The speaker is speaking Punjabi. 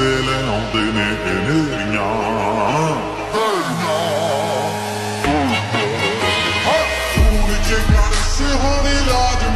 ਤੇ ਲੈ ਆਉਂਦੇ ਨੇ ਹਨੇਰੀਆਂ ਹੁਣ ਜੇ ਕਰ ਸਿਹਣੀ ਰਾਜ